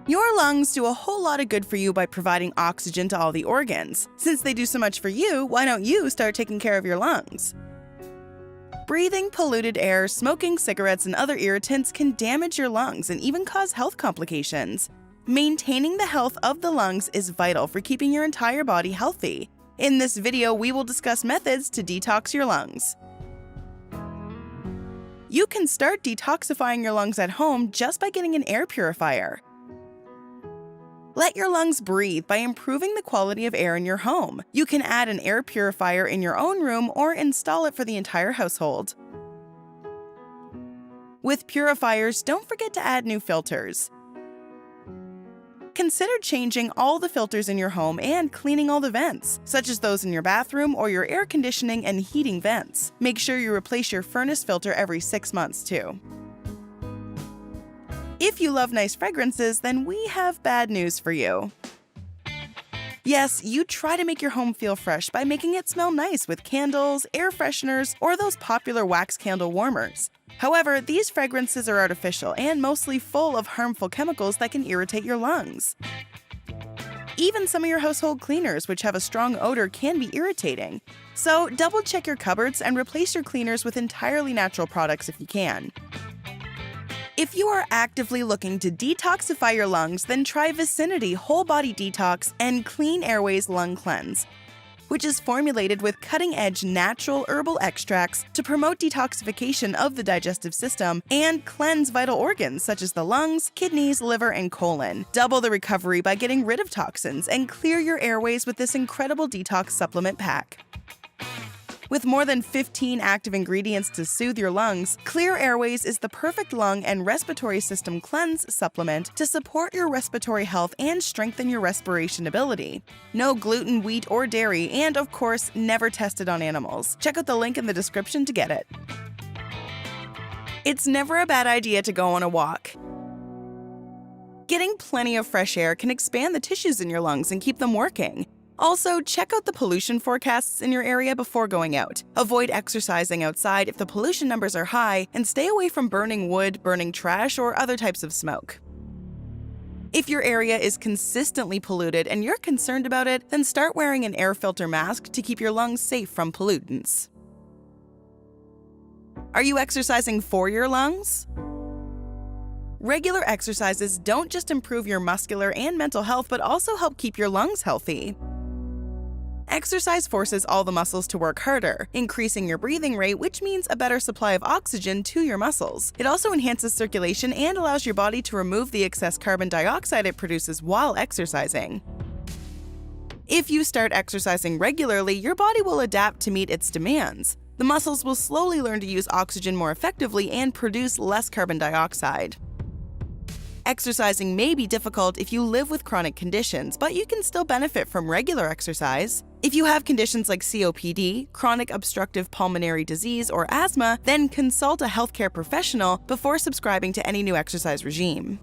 Your lungs do a whole lot of good for you by providing oxygen to all the organs. Since they do so much for you, why don't you start taking care of your lungs? Breathing polluted air, smoking cigarettes, and other irritants can damage your lungs and even cause health complications. Maintaining the health of the lungs is vital for keeping your entire body healthy. In this video, we will discuss methods to detox your lungs. You can start detoxifying your lungs at home just by getting an air purifier. Let your lungs breathe by improving the quality of air in your home. You can add an air purifier in your own room or install it for the entire household. With purifiers, don't forget to add new filters. Consider changing all the filters in your home and cleaning all the vents, such as those in your bathroom or your air conditioning and heating vents. Make sure you replace your furnace filter every 6 months too. If you love nice fragrances, then we have bad news for you. Yes, you try to make your home feel fresh by making it smell nice with candles, air fresheners, or those popular wax candle warmers. However, these fragrances are artificial and mostly full of harmful chemicals that can irritate your lungs. Even some of your household cleaners, which have a strong odor, can be irritating. So double-check your cupboards and replace your cleaners with entirely natural products if you can. If you are actively looking to detoxify your lungs, then try Vicinity Whole Body Detox and Clean Airways Lung Cleanse, which is formulated with cutting-edge natural herbal extracts to promote detoxification of the digestive system and cleanse vital organs such as the lungs, kidneys, liver, and colon. Double the recovery by getting rid of toxins and clear your airways with this incredible detox supplement pack. With more than 15 active ingredients to soothe your lungs, Clear Airways is the perfect lung and respiratory system cleanse supplement to support your respiratory health and strengthen your respiration ability. No gluten, wheat, or dairy, and of course, never tested on animals. Check out the link in the description to get it. It's never a bad idea to go on a walk. Getting plenty of fresh air can expand the tissues in your lungs and keep them working. Also, check out the pollution forecasts in your area before going out. Avoid exercising outside if the pollution numbers are high, and stay away from burning wood, burning trash, or other types of smoke. If your area is consistently polluted and you're concerned about it, then start wearing an air filter mask to keep your lungs safe from pollutants. Are you exercising for your lungs? Regular exercises don't just improve your muscular and mental health, but also help keep your lungs healthy. Exercise forces all the muscles to work harder, increasing your breathing rate, which means a better supply of oxygen to your muscles. It also enhances circulation and allows your body to remove the excess carbon dioxide it produces while exercising. If you start exercising regularly, your body will adapt to meet its demands. The muscles will slowly learn to use oxygen more effectively and produce less carbon dioxide. Exercising may be difficult if you live with chronic conditions, but you can still benefit from regular exercise. If you have conditions like COPD, chronic obstructive pulmonary disease, or asthma, then consult a healthcare professional before subscribing to any new exercise regime.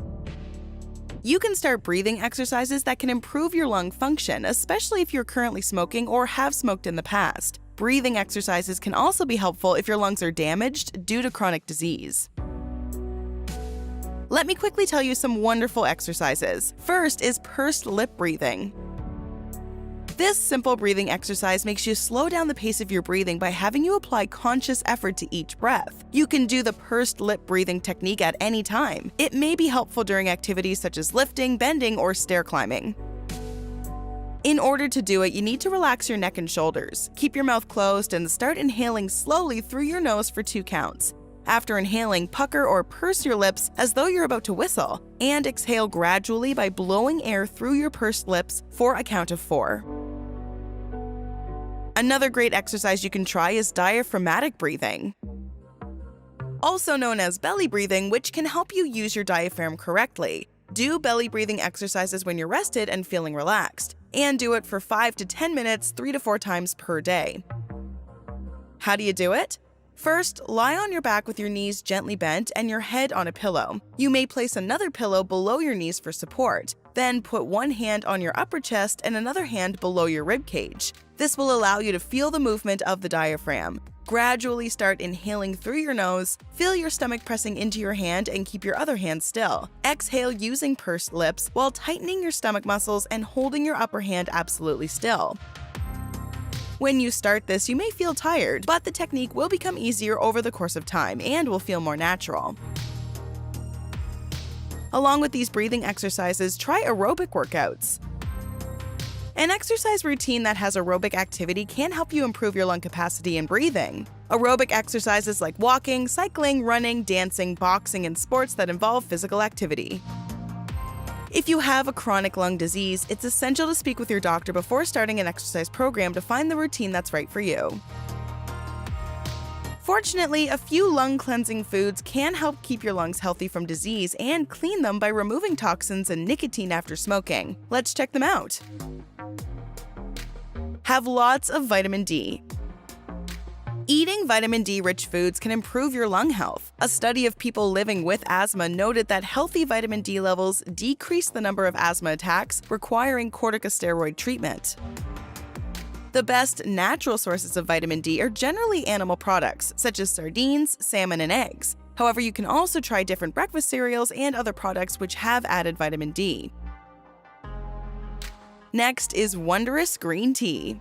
You can start breathing exercises that can improve your lung function, especially if you're currently smoking or have smoked in the past. Breathing exercises can also be helpful if your lungs are damaged due to chronic disease. Let me quickly tell you some wonderful exercises. First is pursed lip breathing. This simple breathing exercise makes you slow down the pace of your breathing by having you apply conscious effort to each breath. You can do the pursed lip breathing technique at any time. It may be helpful during activities such as lifting, bending, or stair climbing. In order to do it, you need to relax your neck and shoulders. Keep your mouth closed and start inhaling slowly through your nose for 2 counts. After inhaling, pucker or purse your lips as though you're about to whistle, and exhale gradually by blowing air through your pursed lips for a count of 4. Another great exercise you can try is diaphragmatic breathing, also known as belly breathing, which can help you use your diaphragm correctly. Do belly breathing exercises when you're rested and feeling relaxed, and do it for 5 to 10 minutes 3 to 4 times per day. How do you do it? First, lie on your back with your knees gently bent and your head on a pillow. You may place another pillow below your knees for support. Then put one hand on your upper chest and another hand below your rib cage. This will allow you to feel the movement of the diaphragm. Gradually start inhaling through your nose, feel your stomach pressing into your hand and keep your other hand still. Exhale using pursed lips while tightening your stomach muscles and holding your upper hand absolutely still. When you start this, you may feel tired, but the technique will become easier over the course of time and will feel more natural. Along with these breathing exercises, try aerobic workouts. An exercise routine that has aerobic activity can help you improve your lung capacity and breathing. Aerobic exercises like walking, cycling, running, dancing, boxing, and sports that involve physical activity. If you have a chronic lung disease, it's essential to speak with your doctor before starting an exercise program to find the routine that's right for you. Fortunately, a few lung-cleansing foods can help keep your lungs healthy from disease and clean them by removing toxins and nicotine after smoking. Let's check them out. Have lots of vitamin D. Eating vitamin D-rich foods can improve your lung health. A study of people living with asthma noted that healthy vitamin D levels decrease the number of asthma attacks requiring corticosteroid treatment. The best natural sources of vitamin D are generally animal products, such as sardines, salmon, and eggs. However, you can also try different breakfast cereals and other products which have added vitamin D. Next is wondrous green tea.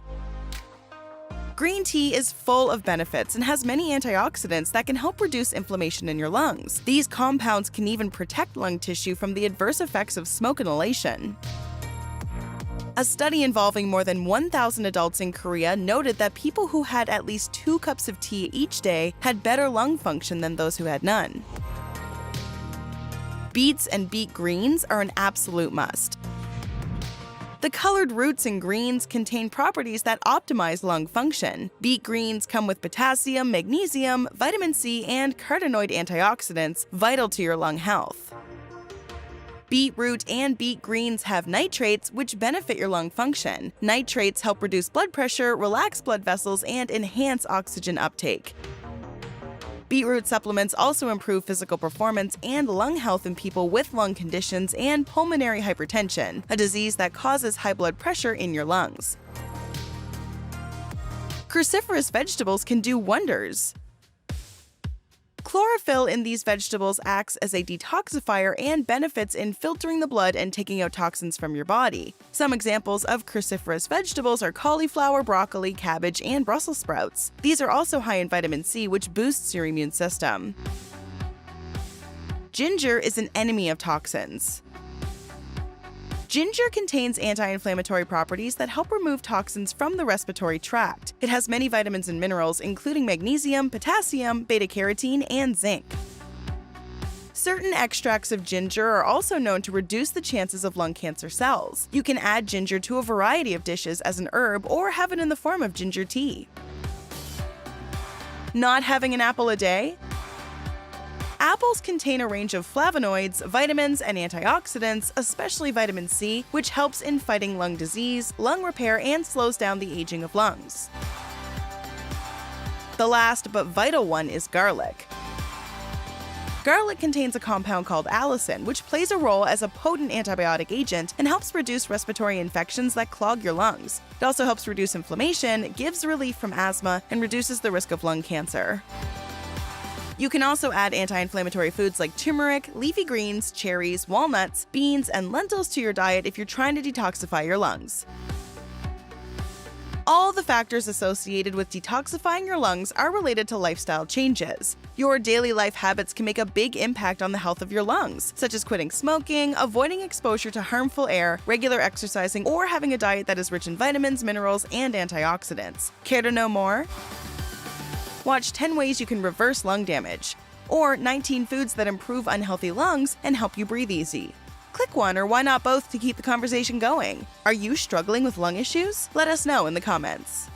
Green tea is full of benefits and has many antioxidants that can help reduce inflammation in your lungs. These compounds can even protect lung tissue from the adverse effects of smoke inhalation. A study involving more than 1,000 adults in Korea noted that people who had at least 2 cups of tea each day had better lung function than those who had none. Beets and beet greens are an absolute must. The colored roots in greens contain properties that optimize lung function. Beet greens come with potassium, magnesium, vitamin C, and carotenoid antioxidants vital to your lung health. Beetroot and beet greens have nitrates, which benefit your lung function. Nitrates help reduce blood pressure, relax blood vessels, and enhance oxygen uptake. Beetroot supplements also improve physical performance and lung health in people with lung conditions and pulmonary hypertension, a disease that causes high blood pressure in your lungs. Cruciferous vegetables can do wonders. Chlorophyll in these vegetables acts as a detoxifier and benefits in filtering the blood and taking out toxins from your body. Some examples of cruciferous vegetables are cauliflower, broccoli, cabbage, and Brussels sprouts. These are also high in vitamin C, which boosts your immune system. Ginger is an enemy of toxins. Ginger contains anti-inflammatory properties that help remove toxins from the respiratory tract. It has many vitamins and minerals, including magnesium, potassium, beta-carotene, and zinc. Certain extracts of ginger are also known to reduce the chances of lung cancer cells. You can add ginger to a variety of dishes as an herb or have it in the form of ginger tea. Not having an apple a day? Apples contain a range of flavonoids, vitamins, and antioxidants, especially vitamin C, which helps in fighting lung disease, lung repair, and slows down the aging of lungs. The last but vital one is garlic. Garlic contains a compound called allicin, which plays a role as a potent antibiotic agent and helps reduce respiratory infections that clog your lungs. It also helps reduce inflammation, gives relief from asthma, and reduces the risk of lung cancer. You can also add anti-inflammatory foods like turmeric, leafy greens, cherries, walnuts, beans, and lentils to your diet if you're trying to detoxify your lungs. All the factors associated with detoxifying your lungs are related to lifestyle changes. Your daily life habits can make a big impact on the health of your lungs, such as quitting smoking, avoiding exposure to harmful air, regular exercising, or having a diet that is rich in vitamins, minerals, and antioxidants. Care to know more? Watch 10 ways you can reverse lung damage, or 19 foods that improve unhealthy lungs and help you breathe easy. Click one or why not both to keep the conversation going. Are you struggling with lung issues? Let us know in the comments.